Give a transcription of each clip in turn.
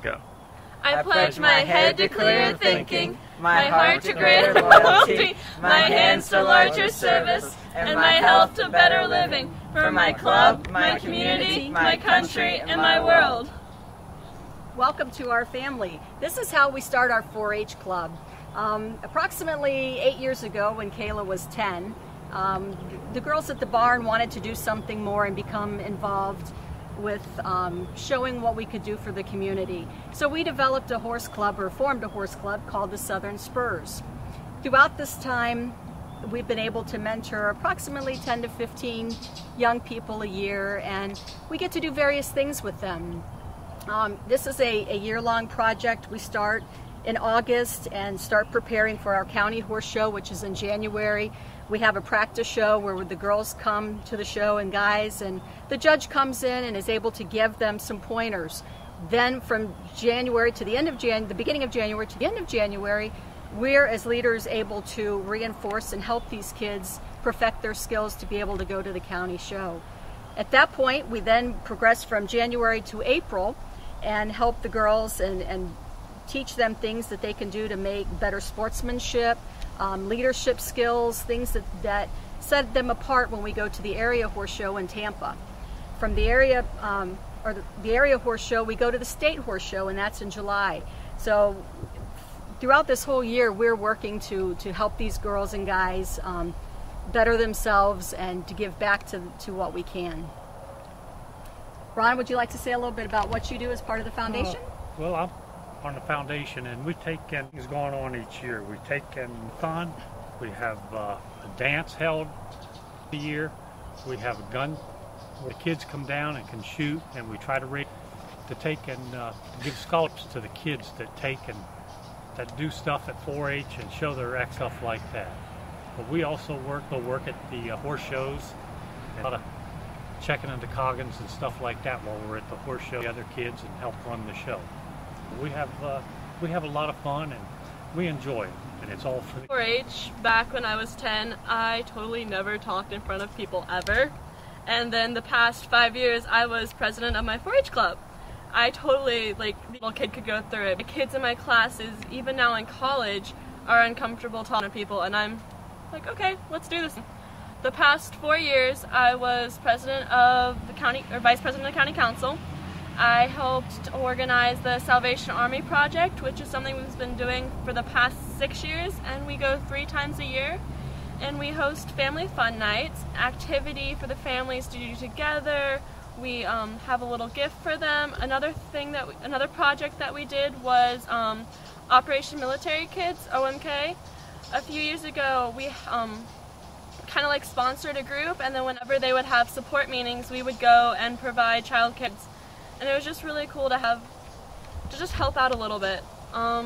Go. I pledge my head to clear thinking, my heart to greater loyalty, my hands to larger service, and my health to better living, for my club, my community, my country, and my world. Welcome to our family. This is how we start our 4-H club. Approximately 8 years ago, when Kayla was 10, the girls at the barn wanted to do something more and become involved with showing what we could do for the community. So we developed a horse club, or formed a horse club, called the Southern Spurs. Throughout this time, we've been able to mentor approximately 10 to 15 young people a year, and we get to do various things with them. This is a year-long project. We start in August and start preparing for our county horse show, which is in January. We have a practice show where the girls come to the show and guys, and the judge comes in and is able to give them some pointers. Then from January to the end of the beginning of January to the end of January, we're as leaders able to reinforce and help these kids perfect their skills to be able to go to the county show. At that point, we then progress from January to April and help the girls and teach them things that they can do to make better sportsmanship, leadership skills, things that set them apart when we go to the area horse show in Tampa. From the area the area horse show, we go to the state horse show, and that's in July. So throughout this whole year, we're working to help these girls and guys better themselves and to give back to what we can. Ron, would you like to say a little bit about what you do as part of the foundation? Well, I'm on the foundation, and we've taken things going on each year. We've taken fun. We have a dance held a year. We have a gun where the kids come down and can shoot, and we try to take and give scholarships to the kids that do stuff at 4-H and show their act, stuff like that. But we also work at the horse shows, and a lot of checking into coggins and stuff like that while we're at the horse show, the other kids, and help run the show. We have a lot of fun, and we enjoy it, and it's all for the 4-H, back when I was 10, I totally never talked in front of people ever. And then the past 5 years, I was president of my 4-H club. I totally, a little kid could go through it. The kids in my classes, even now in college, are uncomfortable talking to people, and I'm like, okay, let's do this. The past 4 years, I was president of the county, or vice president of the county council. I helped organize the Salvation Army project, which is something we've been doing for the past 6 years, and we go 3 times a year. And we host family fun nights, activity for the families to do together. We have a little gift for them. Another project that we did was Operation Military Kids, OMK. A few years ago, we kind of sponsored a group, and then whenever they would have support meetings, we would go and provide child kids. And it was just really cool to just help out a little bit. Let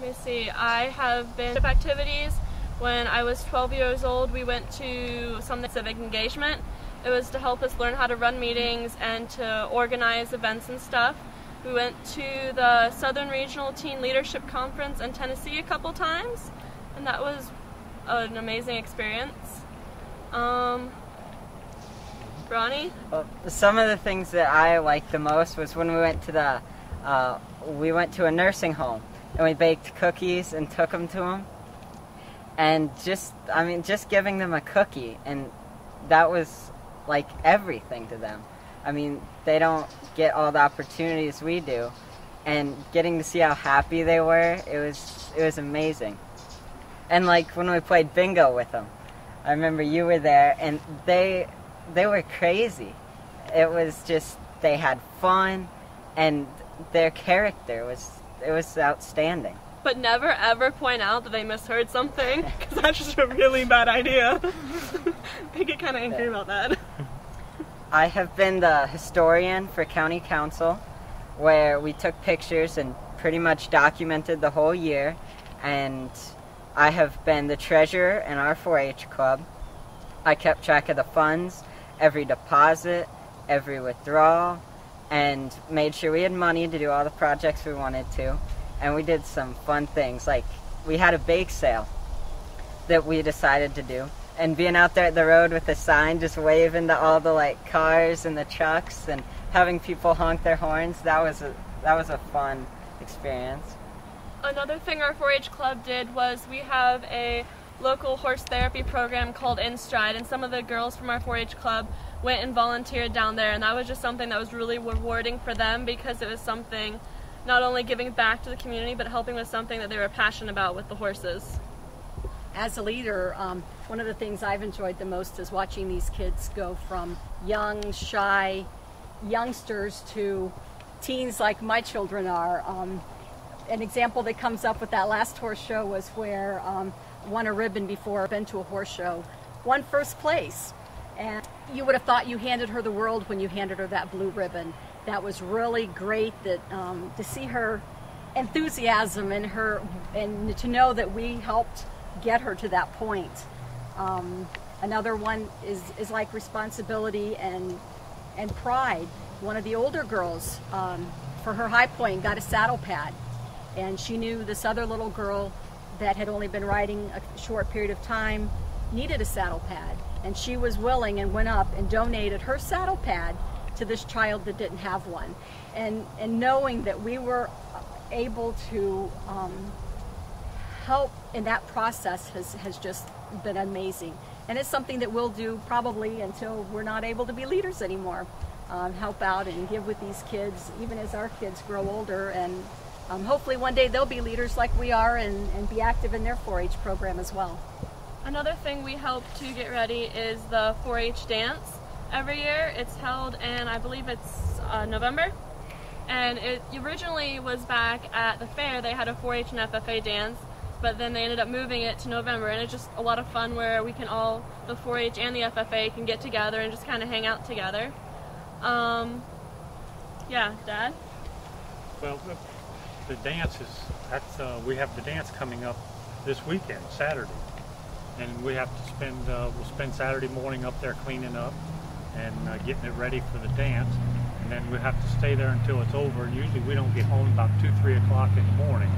me see, I have been to activities. When I was 12 years old, we went to something civic engagement. It was to help us learn how to run meetings and to organize events and stuff. We went to the Southern Regional Teen Leadership Conference in Tennessee a couple times, and that was an amazing experience. Ronnie? Well, some of the things that I liked the most was when we went to a nursing home, and we baked cookies and took them to them. And just giving them a cookie, and that was like everything to them. I mean, they don't get all the opportunities we do, and getting to see how happy they were, it was amazing. And when we played bingo with them, I remember you were there, and they were crazy. It was just, they had fun, and their character was outstanding. But never ever point out that they misheard something, because that's just a really bad idea. They get kind of angry about that. I have been the historian for county council, where we took pictures and pretty much documented the whole year, and I have been the treasurer in our 4-H club. I kept track of the funds, every deposit, every withdrawal, and made sure we had money to do all the projects we wanted to. And we did some fun things, like we had a bake sale that we decided to do. And being out there at the road with a sign, just waving to all the cars and the trucks and having people honk their horns, that was a fun experience. Another thing our 4-H club did was we have a local horse therapy program called In Stride, and some of the girls from our 4-H club went and volunteered down there, and that was just something that was really rewarding for them because it was something not only giving back to the community but helping with something that they were passionate about with the horses. As a leader, one of the things I've enjoyed the most is watching these kids go from young, shy youngsters to teens like my children are. An example that comes up with that last horse show was where won a ribbon before I've been to a horse show, won first place. And you would have thought you handed her the world when you handed her that blue ribbon. That was really great that to see her enthusiasm and to know that we helped get her to that point. Another one is like responsibility and pride. One of the older girls for her high point got a saddle pad, and she knew this other little girl that had only been riding a short period of time needed a saddle pad, and she was willing and went up and donated her saddle pad to this child that didn't have one. And knowing that we were able to help in that process has just been amazing. And it's something that we'll do probably until we're not able to be leaders anymore. Help out and give with these kids, even as our kids grow older, and hopefully one day they'll be leaders like we are and be active in their 4-H program as well. Another thing we help to get ready is the 4-H dance. Every year it's held in, I believe it's November, and it originally was back at the fair. They had a 4-H and FFA dance, but then they ended up moving it to November, and it's just a lot of fun where we can all, the 4-H and the FFA, can get together and just kind of hang out together. Yeah, Dad? Well, the dance is, we have the dance coming up this weekend, Saturday. And we have to we'll spend Saturday morning up there cleaning up and getting it ready for the dance. And then we have to stay there until it's over. And usually we don't get home about 2, 3 o'clock in the morning.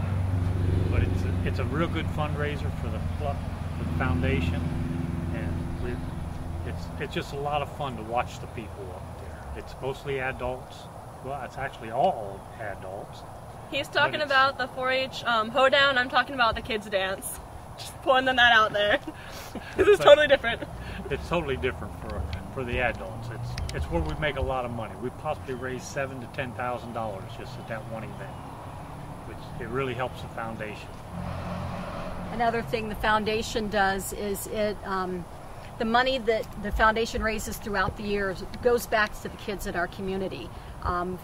But it's a real good fundraiser for the club, for the foundation. And it's just a lot of fun to watch the people up there. It's mostly adults. Well, it's actually all adults. He's talking about the 4-H hoedown. I'm talking about the kids' dance. Just pointing that out there. This is totally different. It's totally different for the adults. It's where we make a lot of money. We possibly raise $7,000 to $10,000 just at that one event, which it really helps the foundation. Another thing the foundation does is the money that the foundation raises throughout the year goes back to the kids in our community.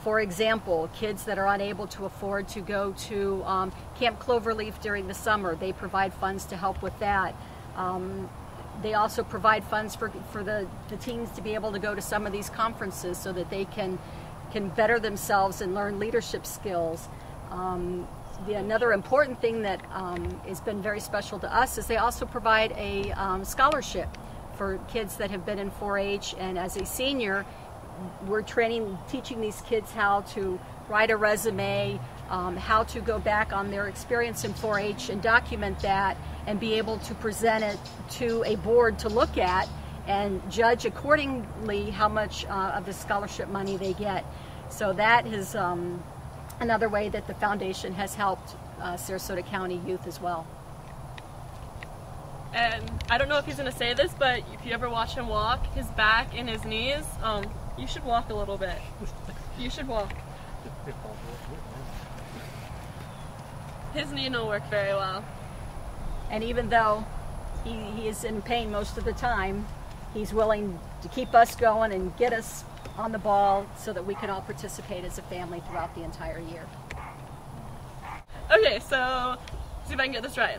For example, kids that are unable to afford to go to Camp Cloverleaf during the summer, they provide funds to help with that. They also provide funds for the teens to be able to go to some of these conferences so that they can better themselves and learn leadership skills. Another important thing that has been very special to us is they also provide a scholarship for kids that have been in 4-H, and as a senior, we're teaching these kids how to write a resume, how to go back on their experience in 4-H and document that and be able to present it to a board to look at and judge accordingly how much of the scholarship money they get. So that is another way that the foundation has helped Sarasota County youth as well. And I don't know if he's going to say this, but if you ever watch him walk, his back and his knees, you should walk a little bit. You should walk. His knee don't work very well. And even though he is in pain most of the time, he's willing to keep us going and get us on the ball so that we can all participate as a family throughout the entire year. Okay, so see if I can get this right.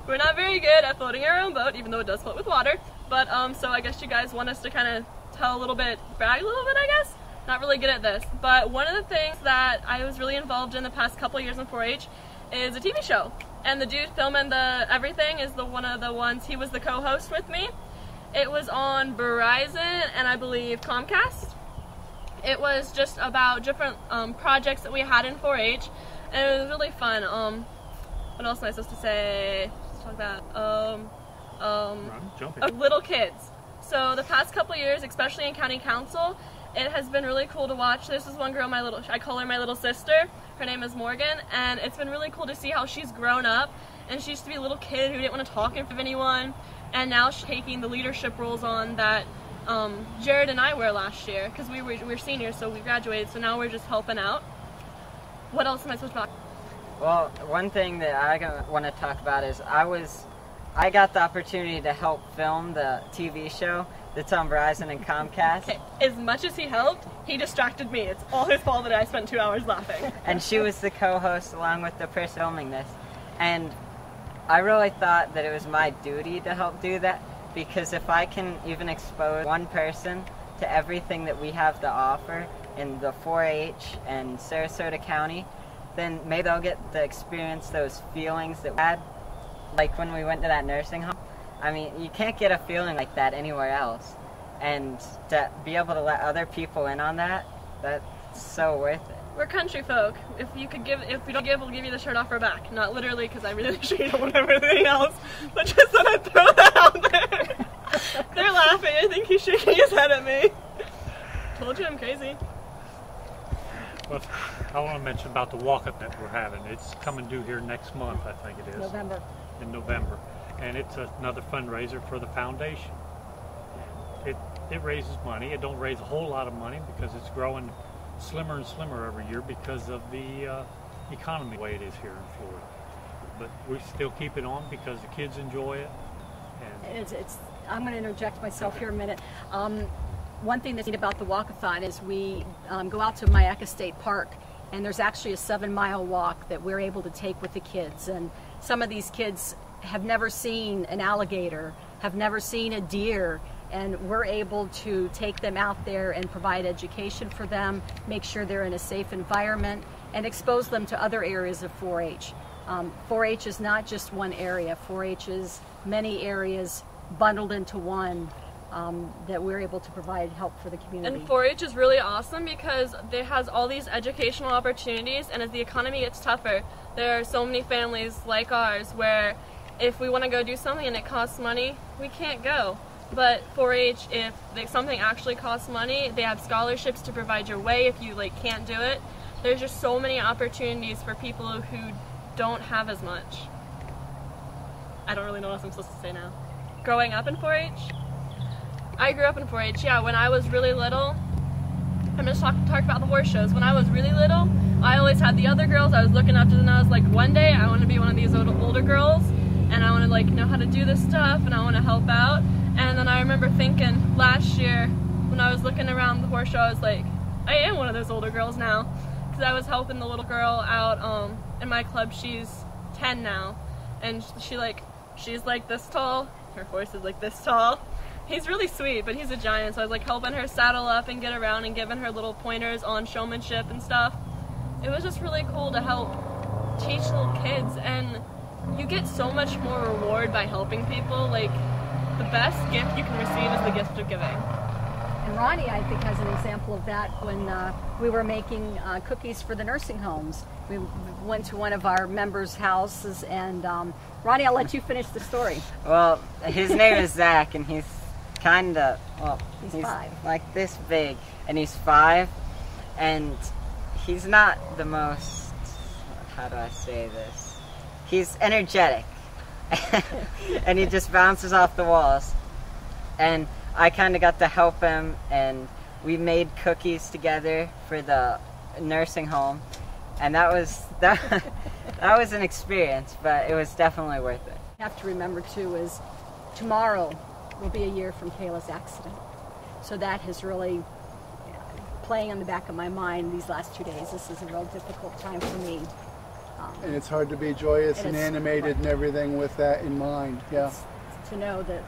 We're not very good at floating our own boat, even though it does float with water. But so I guess you guys want us to kind of tell a little bit, brag a little bit, I guess? Not really good at this. But one of the things that I was really involved in the past couple of years in 4-H is a TV show. And the dude filming the everything is one of the ones, he was the co-host with me. It was on Verizon and I believe Comcast. It was just about different projects that we had in 4-H. And it was really fun. What else am I supposed to say? Let's talk about little kids. So the past couple of years, especially in county council, it has been really cool to watch. This is one girl, I call her my little sister. Her name is Morgan, and it's been really cool to see how she's grown up. And she used to be a little kid who didn't want to talk in front of anyone, and now she's taking the leadership roles on that Jared and I were last year, because we were seniors, so we graduated, so now we're just helping out. What else am I supposed to talk about? Well, one thing that I want to talk about is I got the opportunity to help film the TV show that's on Verizon and Comcast. Okay. As much as he helped, he distracted me. It's all his fault that I spent 2 hours laughing. And she was the co-host along with the person filming this. And I really thought that it was my duty to help do that, because if I can even expose one person to everything that we have to offer in the 4-H and Sarasota County, then maybe they'll get to experience those feelings that we had, like when we went to that nursing home. I mean, you can't get a feeling like that anywhere else. And to be able to let other people in on that, that's so worth it. We're country folk. If we don't give, we'll give you the shirt off our back. Not literally, because I really sure you don't want everything else, but just thought I'd throw that out there. They're laughing. I think he's shaking his head at me. Told you I'm crazy. Well, I want to mention about the walk-up that we're having. It's coming due here next month, I think it is. November. In November. And it's another fundraiser for the foundation. It raises money. It don't raise a whole lot of money because it's growing slimmer and slimmer every year because of the economy the way it is here in Florida. But we still keep it on because the kids enjoy it. And I'm going to interject myself here a minute. One thing that's neat about the walkathon is we go out to Myakka State Park, and there's actually a 7-mile walk that we're able to take with the kids. And some of these kids have never seen an alligator, have never seen a deer, and we're able to take them out there and provide education for them, make sure they're in a safe environment, and expose them to other areas of 4-H. 4-H is not just one area. 4-H is many areas bundled into one that we're able to provide help for the community. And 4-H is really awesome because it has all these educational opportunities, and as the economy gets tougher, there are so many families like ours where if we want to go do something and it costs money, we can't go. But 4-H, if something actually costs money, they have scholarships to provide your way if you can't do it. There's just so many opportunities for people who don't have as much. I don't really know what I'm supposed to say now. Growing up in 4-H? I grew up in 4-H, yeah. When I was really little, I'm just talk about the horse shows. When I was really little, I always had the other girls. I was looking up to them, and I was like, one day I want to be one of these older girls, and I want to know how to do this stuff, and I want to help out. And then I remember thinking last year when I was looking around the horse show, I was like, I am one of those older girls now, because I was helping the little girl out in my club. She's 10 now, and she's like this tall. Her horse is like this tall. He's really sweet, but he's a giant, so I was helping her saddle up and get around and giving her little pointers on showmanship and stuff. It was just really cool to help teach little kids, and you get so much more reward by helping people. The best gift you can receive is the gift of giving. And Ronnie, I think, has an example of that when we were making cookies for the nursing homes. We went to one of our members' houses, and Ronnie, I'll let you finish the story. Well, his name is Zach, and he's he's 5. Like this big, and he's 5, and he's not the most, how do I say this? He's energetic. And he just bounces off the walls, and I kind of got to help him, and we made cookies together for the nursing home, and that was an experience, but it was definitely worth it. You have to remember too is tomorrow will be a year from Kayla's accident, so that has really playing on the back of my mind these last 2 days. This is a real difficult time for me. And it's hard to be joyous and animated and everything with that in mind. Yeah. To know that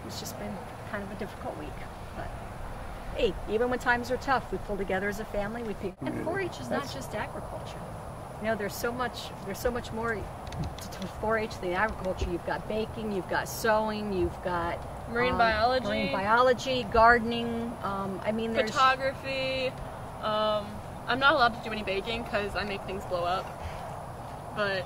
it's just been kind of a difficult week. But hey, even when times are tough, we pull together as a family. And 4-H is not just agriculture. There's so much more to 4-H than agriculture. You've got baking, you've got sewing, you've got marine biology, gardening. There's photography. I'm not allowed to do any baking because I make things blow up. But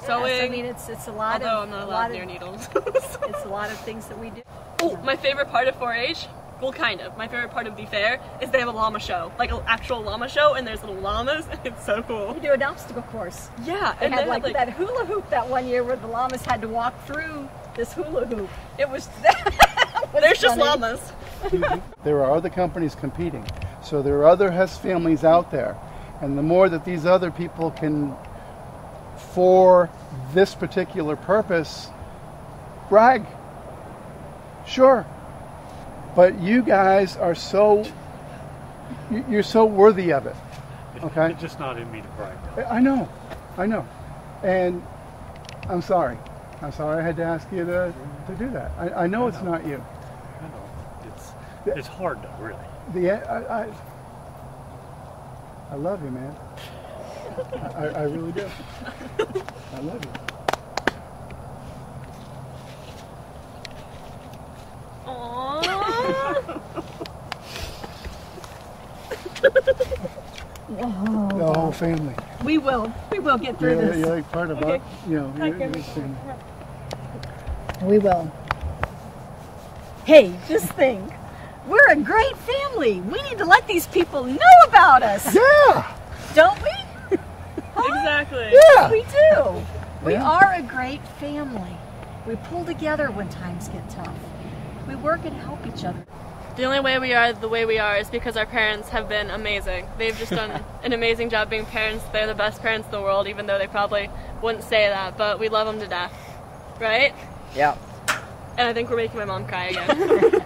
sewing. It's a lot. Although I'm not allowed near needles. It's a lot of things that we do. Oh, my favorite part of 4-H, well, kind of. My favorite part of the fair is they have a llama show, like an actual llama show, and there's little llamas. It's so cool. We do an obstacle course. Yeah, They and had then like that hula hoop that one year where the llamas had to walk through this hula hoop. It was. there's just funny. llamas. There are other companies competing. So there are other Hess families out there. And the more that these other people can, for this particular purpose, brag. Sure. But you guys are you're so worthy of it. Okay? It's just not in me to brag. I know. And I'm sorry. I had to ask you to do that. I know it's not you. I know. It's hard though, really. I love you, man. I really do. I love you. Whoa. The whole family. We will get through this. You're like part of Okay. your family. We will. Hey, this thing. We're a great family. We need to let these people know about us. Yeah. Don't we? Exactly. Yeah. We do. We Yeah. are a great family. We pull together when times get tough. We work and help each other. The only way we are the way we are is because our parents have been amazing. They've just done an amazing job being parents. They're the best parents in the world, even though they probably wouldn't say that, but we love them to death. Right? Yeah. And I think we're making my mom cry again.